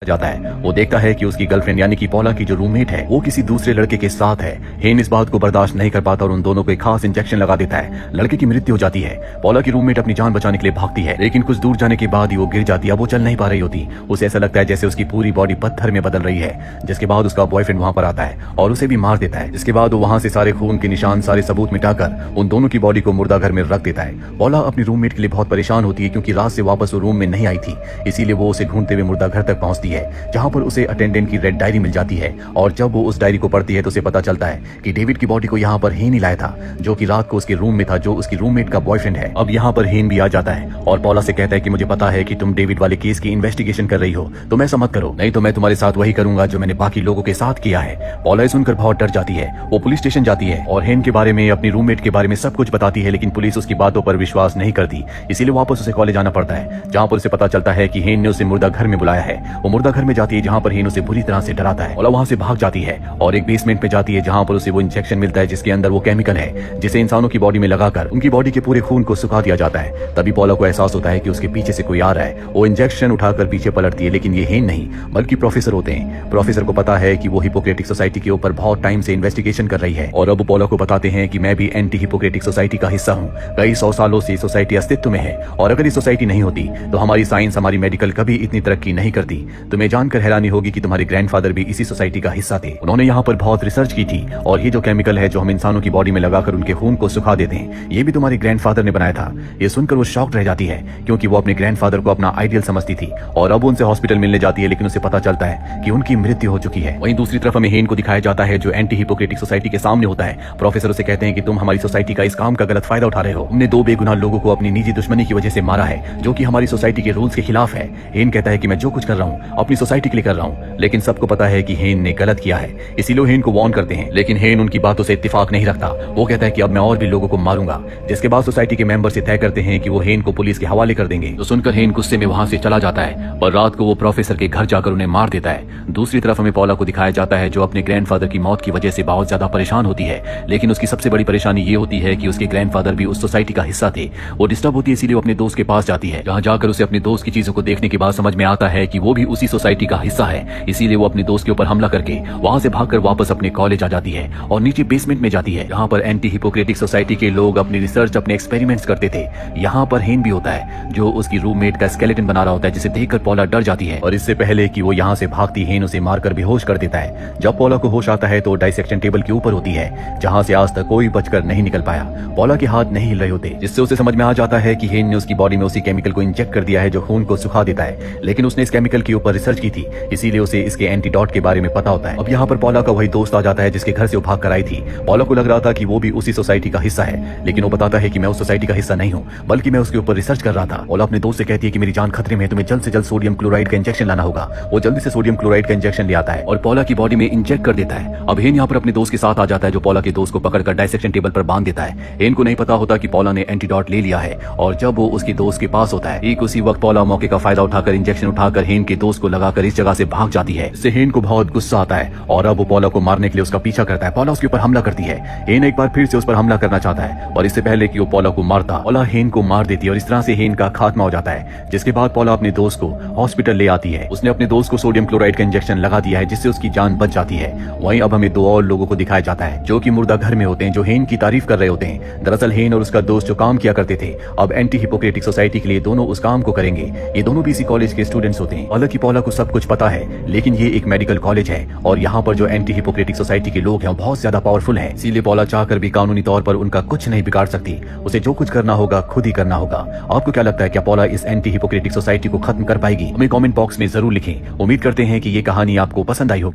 जाता है। वो देखता है कि उसकी गर्लफ्रेंड यानी कि पॉला की जो रूममेट है वो किसी दूसरे लड़के के साथ है। हेन इस बात को बर्दाश्त नहीं कर पाता और उन दोनों को एक खास इंजेक्शन लगा देता है। लड़के की मृत्यु हो जाती है। पॉला की रूममेट अपनी जान बचाने के लिए भागती है, लेकिन कुछ दूर जाने के बाद ही वो गिर जाती है। वो चल नहीं पा रही होती। उसे ऐसा लगता है जैसे उसकी पूरी बॉडी पत्थर में बदल रही है। जिसके बाद उसका बॉयफ्रेंड वहां पर आता है और उसे भी मार देता है। जिसके बाद वो वहां से सारे खून के निशान, सारे सबूत मिटाकर उन दोनों की बॉडी को मुर्दा घर में रख देता है। पॉला अपनी रूममेट के लिए बहुत परेशान होती है क्योंकि रात से वापस वो रूम में नहीं आई थी। इसीलिए वो उसे ढूंढते हुए मुर्दा घर तक पहुंचती है, जहां पर उसे अटेंडेंट की रेड डायरी मिल जाती है। और जब वो उस डायरी को पढ़ती है तो उसे पता चलता है कि डेविड की बॉडी को यहाँ पर हेन ही लाया था, जो कि रात को उसके रूम में था, जो उसकी रूममेट का बॉयफ्रेंड है। अब यहाँ पर हेन भी आ जाता है और पॉला से कहता है कि मुझे पता है कि तुम डेविड वाले केस की इन्वेस्टिगेशन कर रही हो, तो ऐसा मत करो, नहीं तो मैं तुम्हारे साथ वही करूंगा जो मैंने बाकी लोगों के साथ किया है। पॉला सुनकर बहुत डर जाती है। वो पुलिस स्टेशन जाती है और हेन के बारे में, अपनी रूममेट के बारे में सब कुछ बताती है, लेकिन पुलिस उसकी बातों पर विश्वास नहीं करती। इसीलिए वापस उसे कॉलेज आना पड़ता है, जहाँ पर उसे पता चलता है कि हेन ने उसे मुर्दा घर में बुलाया है। वो मुर्दा घर में जाती है जहाँ पर हेन उसे बुरी तरह से डराता है। पॉला वहां से भाग जाती है और एक बेसमेंट में जाती है, जहां पर उसे वो इंजेक्शन मिलता है जिसके अंदर वो केमिकल है जिसे इंसानों की बॉडी में लगाकर उनकी बॉडी के पूरे खून को सुखा दिया जाता है। तभी पॉला को एहसास होता है कि उसके पीछे से कोई आ रहा है। वो इंजेक्शन उठाकर पीछे पलटती है, लेकिन ये हेन नहीं बल्कि प्रोफेसर होते हैं। प्रोफेसर को पता है कि वो हिपोक्रेटिक सोसाइटी के ऊपर बहुत टाइम से इन्वेस्टिगेशन कर रही है और अब पॉला को बताते हैं कि मैं भी एंटी हिपोक्रेटिक सोसाइटी का हिस्सा हूँ। कई 100 सालों से सोसाइटी अस्तित्व में है और अगर ये सोसाइटी नहीं होती तो हमारी साइंस, हमारी मेडिकल कभी इतनी तरक्की नहीं करती। तुम्हें जानकर हैरानी होगी कि तुम्हारे ग्रैंडफादर भी इसी सोसाइटी का हिस्सा थे। उन्होंने यहाँ पर बहुत रिसर्च की थी और ये जो केमिकल है जो हम इंसानों की बॉडी में लगाकर उनके खून को सुखा देते हैं, ये भी तुम्हारे ग्रैंडफादर ने बनाया था। ये सुनकर वो शॉक्ड रह जाती है क्योंकि वो अपने ग्रैंडफादर को अपना आइडियल समझती थी और अब उनसे हॉस्पिटल मिलने जाती है, लेकिन उसे पता चलता है कि उनकी मृत्यु हो चुकी है। वहीं दूसरी तरफ हमें हेन को दिखाया जाता है जो एंटी हिपोक्रेटिक सोसाइटी के सामने होता है। प्रोफेसर उसे कहते हैं कि तुम हमारी सोसाइटी का इस काम का गलत फायदा उठा रहे हो। हमने 2 बेगुनाह लोगों को अपनी निजी दुश्मनी की वजह से मारा है, जो कि हमारी सोसाइटी के रूल्स के खिलाफ है। हेन कहता है कि मैं जो कुछ कर रहा हूँ अपनी सोसाइटी के लिए कर रहा हूँ, लेकिन सबको पता है कि हेन ने गलत किया है। इसीलिए हेन को वार्न करते हैं, लेकिन हेन उनकी बातों से इत्तेफाक नहीं रखता। वो कहता है कि अब मैं और भी लोगों को मारूंगा। जिसके बाद सोसाइटी के मेंबर से तय करते हैं कि वो हेन को पुलिस के हवाले कर देंगे। तो सुनकर हेन गुस्से में वहां से चला जाता है और रात को वो प्रोफेसर के घर जाकर उन्हें मार देता है। दूसरी तरफ हमें पॉला को दिखाया जाता है जो अपने ग्रैंडफादर की मौत की वजह से बहुत ज्यादा परेशान होती है, लेकिन उसकी सबसे बड़ी परेशानी ये होती है कि उसके ग्रैंडफादर भी उस सोसाइटी का हिस्सा थे। वो डिस्टर्ब होती है, इसीलिए वो अपने दोस्त के पास जाती है, जहाँ जाकर उसे अपने दोस्त की चीजों को देखने के बाद समझ में आता है कि वो भी उसी सोसाइटी का हिस्सा है। इसीलिए वो अपने दोस्त के ऊपर हमला करके वहां से भागकर वापस अपने कॉलेज आ जाती है और नीचे बेसमेंट में जाती है, जहाँ पर एंटी हिपोक्रेटिक सोसाइटी के लोग अपनी रिसर्च, अपने एक्सपेरिमेंट्स करते थे। यहाँ पर हेन भी होता है जो उसकी रूममेट का स्केलेटन बना रहा होता है, जिसे देखकर पॉला डर जाती है और इससे पहले कि वो यहाँ से भागती, हेन उसे मारकर बेहोश कर देता है। जब पॉला को होश आता है तो डाइसेक्शन टेबल के ऊपर होती है, जहाँ से आज तक कोई बचकर नहीं निकल पाया। पॉला के हाथ नहीं हिल रहे होते, जिससे उसे समझ में आ जाता है कि हेन ने उसकी बॉडी में उसी केमिकल को इंजेक्ट कर दिया है जो खून को सुखा देता है, लेकिन उसने इस केमिकल के ऊपर रिसर्च की थी, इसीलिए उसे इसके एंटीडोट के बारे में पता होता है। अब यहाँ पर पॉला का वही दोस्त आ जाता है जिसके घर से वो भाग कर आई थी। पॉला को लग रहा था कि वो भी उसी सोसाइटी का हिस्सा है, लेकिन वो बताता है कि मैं उस सोसाइटी का हिस्सा नहीं हूँ, बल्कि मैं उसके ऊपर रिसर्च कर रहा था। पॉला अपने दोस्त से कहती है कि मेरी जान खतरे में है, तुम्हें जल्द से जल्द सोडियम क्लोराइड का इंजेक्शन लाना होगा। वो जल्दी से सोडियम क्लोराइड का इंजेक्शन ले आता है और पॉला की बॉडी में इंजेक्ट कर देता है। अब हेन यहाँ पर अपने दोस्त के साथ आ जाता है जो पॉला के दोस्त को पकड़कर डाइसेक्शन टेबल पर बांध देता है। हेन को नहीं पता होता कि पॉला ने एंटीडोट ले लिया है और जब वो उसके दोस्त के पास होता है, ठीक उसी वक्त पॉला मौके का फायदा उठाकर इंजेक्शन उठाकर हेन के दोस्त को लगाकर इस जगह से भाग जाती है। इससे हेन को बहुत गुस्सा आता है और अब वो पॉला को मारने के लिए उसका पीछा करता है। पॉला उसके ऊपर हमला करती है। हेन एक बार फिर से उस पर हमला करना चाहता है और इससे पहले कि वो पॉला को मारता, पॉला हेन को मार देती है और इस तरह से हेन का खात्मा हो जाता है। जिसके बाद पॉला अपने दोस्त को हॉस्पिटल ले आती है। उसने अपने दोस्त को सोडियम क्लोराइड का इंजेक्शन लगा दिया है, जिससे उसकी जान बच जाती है। वहीं अब हमें 2 और लोगों को दिखाया जाता है जो कि मुर्दा घर में होते हैं, जो हेन की तारीफ कर रहे होते हैं। दरअसल हेन और उसका दोस्त जो काम किया करते थे, अब एंटी हिपोक्रेटिक सोसाइटी के लिए दोनों उस काम को करेंगे। ये दोनों भी इसी कॉलेज के स्टूडेंट्स होते हैं। हालांकि पॉला को सब कुछ पता है, लेकिन ये एक मेडिकल कॉलेज है और यहाँ पर जो एंटी हिपोक्रेटिक सोसाइटी के लोग हैं बहुत ज्यादा पावरफुल हैं। इसीलिए पॉला चाहकर भी कानूनी तौर पर उनका कुछ नहीं बिगाड़ सकती। उसे जो कुछ करना होगा खुद ही करना होगा। आपको क्या लगता है, क्या पॉला इस एंटी हिपोक्रेटिक सोसाइटी को खत्म कर पाएगी? हमें कमेंट बॉक्स में जरूर लिखें। उम्मीद करते हैं कि ये कहानी आपको पसंद आई होगी।